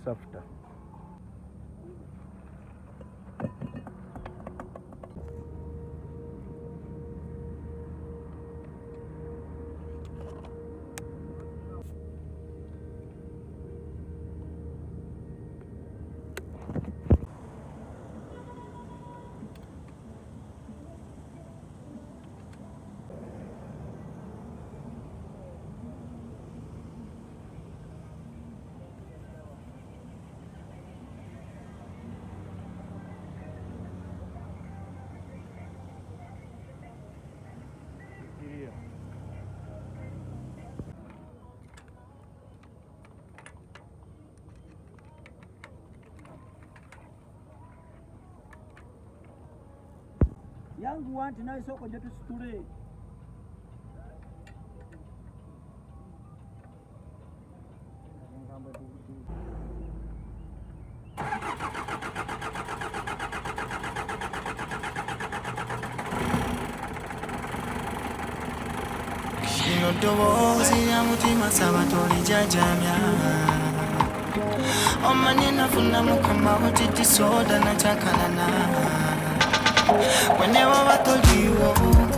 softer. yangu wanti nayo soko nje tusitule Shino dobozi ya mutima sabatoli jajamya Omanina funa mukama utiti soda na chakalana Whenever I told you